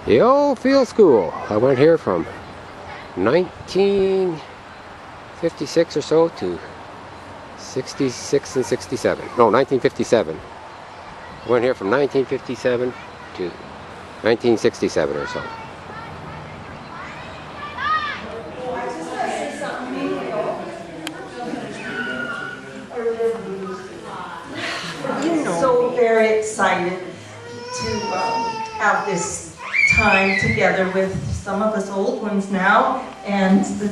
The old field school. I went here from 1956 or so to 66 and 67. No, 1957. I went here from 1957 to 1967 or so. So very excited to have this time together with some of us old ones now and the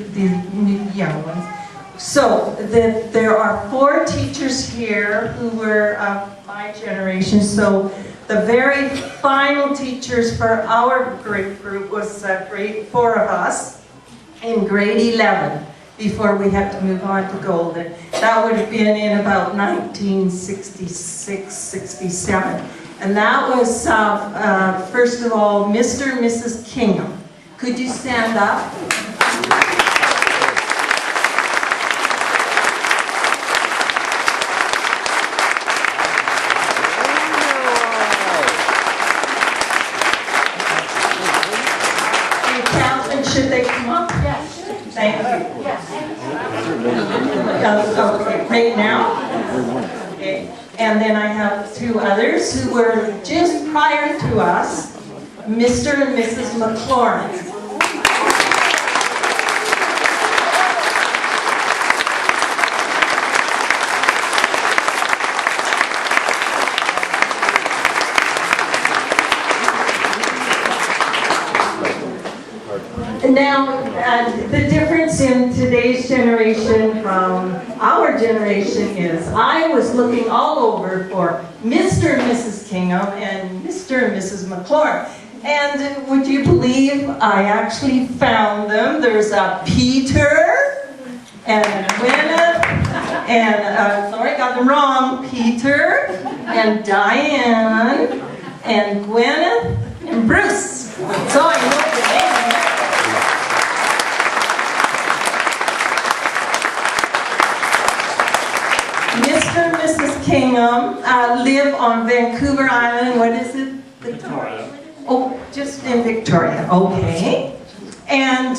young ones. So there are 4 teachers here who were of my generation. So the very final teachers for our grade group was grade 4 of us in grade 11 before we had to move on to Golden. That would have been in about 1966, 67. And that was, first of all, Mr. and Mrs. Kingham. Could you stand up? Should they come up? Yes. Thank you. Yes. Okay, right now? Okay. And then I have 2 others who were just prior to us, Mr. and Mrs. McLaurin. Now, the difference in today's generation from our generation is I was looking all over for Mr. and Mrs. Kingham and Mr. and Mrs. McLaurin. And would you believe I actually found them? There's a Peter and a Gwyneth and, sorry, got them wrong, Peter and Diane and Gwyneth and Bruce. So I know the name. Mr. and Mrs. Kingham live on Vancouver Island. What is it? Victoria. Oh, just in Victoria. Okay. And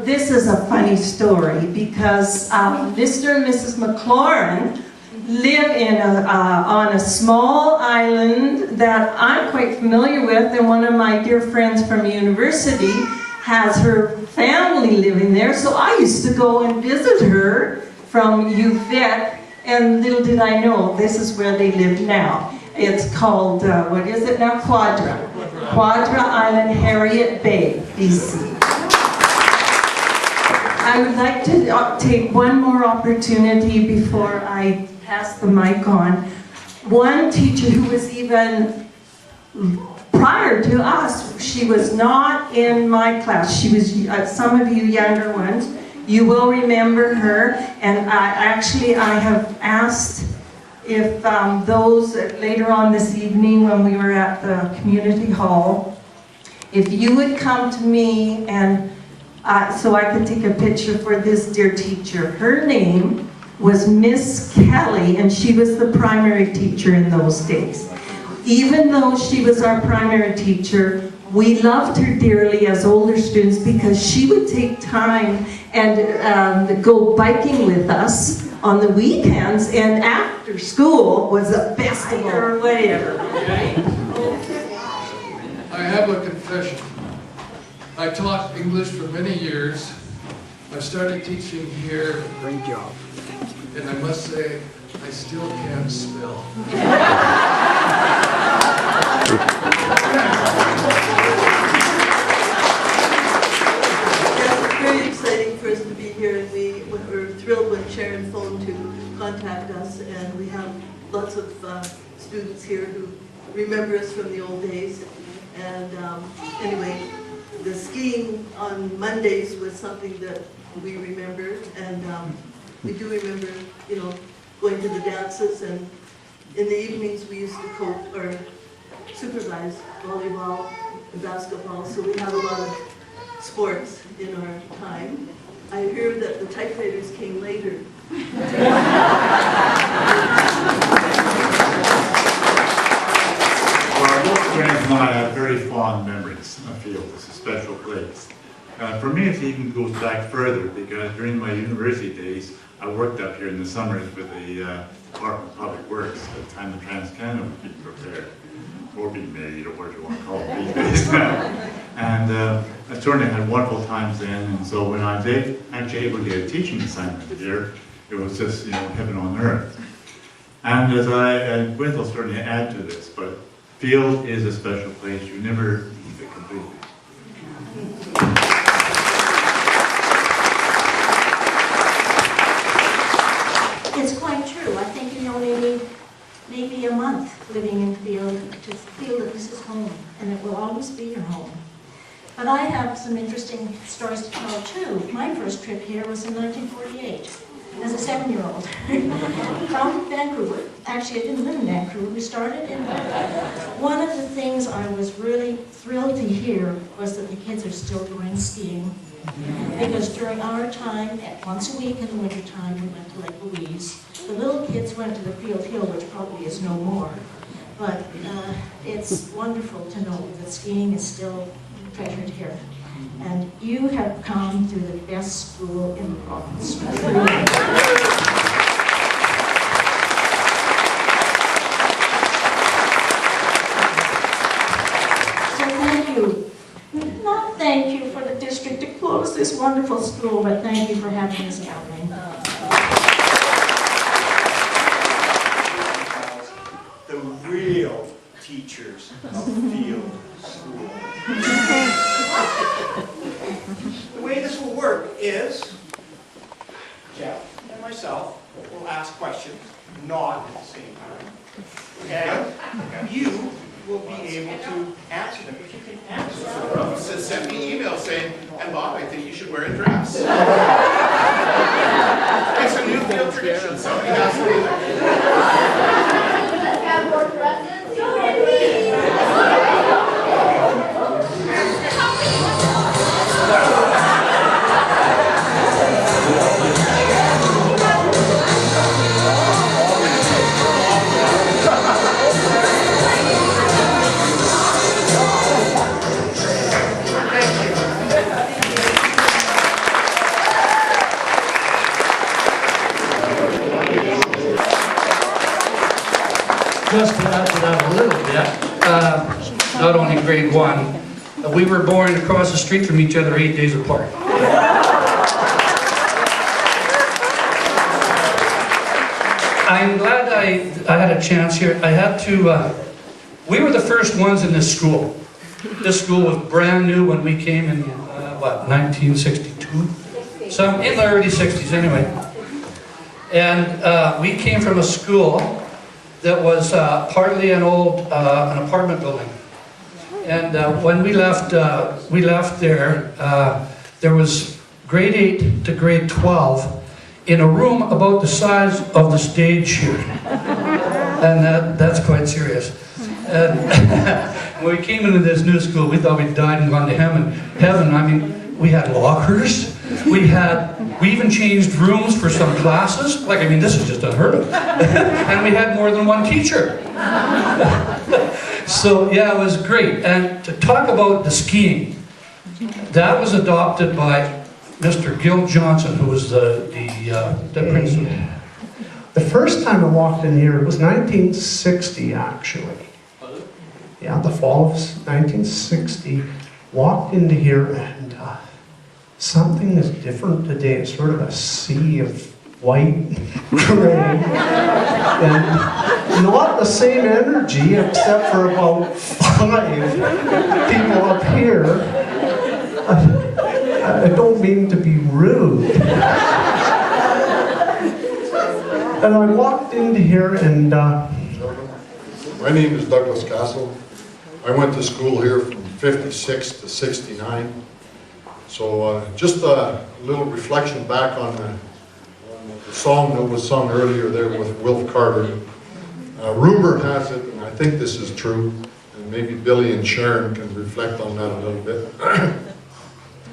this is a funny story because Mr. and Mrs. McLaurin live in on a small island that I'm quite familiar with, and one of my dear friends from university has her family living there. So I used to go and visit her from UVic. And little did I know, this is where they live now. It's called, what is it now? Quadra Island, Harriet Bay, BC. I would like to take one more opportunity before I pass the mic on. One teacher who was even prior to us, she was not in my class. She was, some of you younger ones, you will remember her, and I have asked if those later on this evening when we were at the community hall, if you would come to me and so I could take a picture for this dear teacher. Her name was Miss Kelly, and she was the primary teacher in those days. Even though she was our primary teacher, we loved her dearly as older students because she would take time and go biking with us on the weekends, and after school was a festival or whatever. Right? I have a confession. I taught English for many years. I started teaching here. Great job. And I must say, I still can't spell. Very exciting for us to be here, and we were thrilled when Sharon phoned to contact us, and we have lots of students here who remember us from the old days. And anyway, the skiing on Mondays was something that we remembered, and we do remember, you know, going to the dances, and in the evenings we used to coach or supervise volleyball and basketball, so we had a lot of sports in our time. I hear that the typewriters came later. Well, our old friends and I have very fond memories of you. For me, it even goes back further, because during my university days, I worked up here in the summers with the Department of Public Works at the time the Trans-Canada was being prepared, or being made, or whatever you want to call it these days now. And I certainly had wonderful times then, and so when I was actually able to get a teaching assignment here, it was just, you know, heaven on earth. And and Gwyneth will certainly add to this, but field is a special place. You never leave it completely. It's quite true. I think you only need maybe a month living in field to feel that this is home, and it will always be your home. But I have some interesting stories to tell too. My first trip here was in 1948 as a 7-year-old from Vancouver. Actually, I didn't live in Vancouver. We started in Vancouver. One of the things I was really thrilled to hear was that the kids are still going skiing. Because during our time, once a week in the winter time, we went to Lake Louise. The little kids went to the Field Hill, which probably is no more. But it's wonderful to know that skiing is still treasured here. And you have come to the best school in the province. So thank you. Not thank you for the district to close this wonderful school, but thank you for having this gathering. The real teachers of field school. The way this will work is Jeff and myself will ask questions, not at the same time. Okay? You will be able to answer them if you can answer them. Send me an email saying, and Bob, I think you should wear a dress. It's a new field tradition. Somebody has to do that. Let's have more dresses. Just to add to that a little bit, not only grade 1, we were born across the street from each other 8 days apart. I'm glad I had a chance here. I had to, we were the first ones in this school. This school was brand new when we came in, 1962? Some in the early 60s anyway. And we came from a school that was partly an old an apartment building. And when we left there, there was grade 8 to grade 12 in a room about the size of the stage here. And that's quite serious. And when we came into this new school, we thought we'd died and gone to heaven. I mean, we had lockers. We even changed rooms for some classes. Like, I mean, this is just unheard of. And we had more than one teacher. So, yeah, it was great. And to talk about the skiing, that was adopted by Mr. Gil Johnson, who was the principal. The first time I walked in here, it was 1960, actually. Yeah, the fall of 1960. Walked into here and something is different today. It's sort of a sea of white, gray, and not the same energy except for about 5 people up here. I don't mean to be rude. And I walked into here and... My name is Douglas Castle. I went to school here from 56 to 69. So just a little reflection back on the song that was sung earlier there with Wilf Carter. Rumor has it, and I think this is true, and maybe Billy and Sharon can reflect on that a little bit.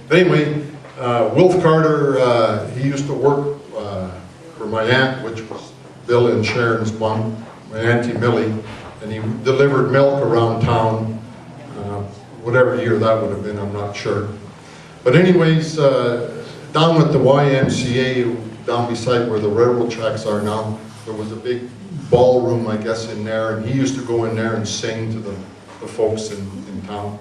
But anyway, Wilf Carter, he used to work for my aunt, which was Bill and Sharon's mom, my Auntie Millie, and he delivered milk around town, whatever year that would have been, I'm not sure. But anyways, down at the YMCA, down beside where the railroad tracks are now, there was a big ballroom, I guess, in there, and he used to go in there and sing to the folks in town.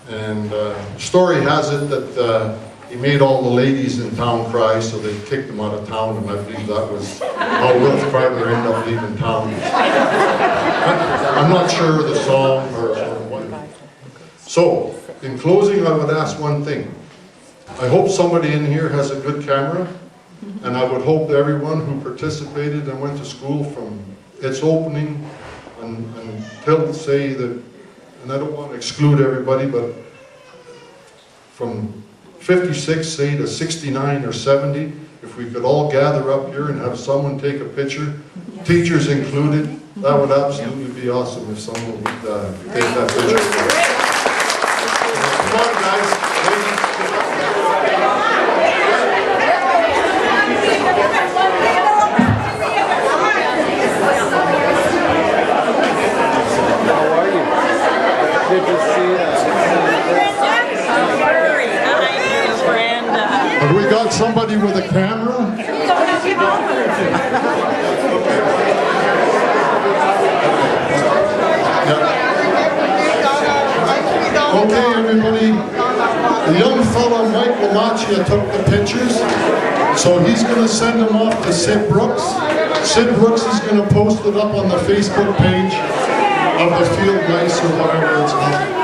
And story has it that he made all the ladies in town cry, so they kicked him out of town, and I believe that was how Will Carter ended up leaving town. I'm not sure of the song or what. So, in closing, I would ask one thing. I hope somebody in here has a good camera, and I would hope everyone who participated and went to school from its opening until, say, that, and I don't want to exclude everybody, but from 56, say, to 69 or 70, if we could all gather up here and have someone take a picture, teachers included, that would absolutely be awesome if someone would take that picture. Come on, guys. Good to see you. Have we got somebody with a camera? Okay, everybody. The young fellow, Mike Lamacchia, took the pictures, so he's going to send them off to Sid Brooks. Sid Brooks is going to post it up on the Facebook page of the Field Mice or whatever it's called.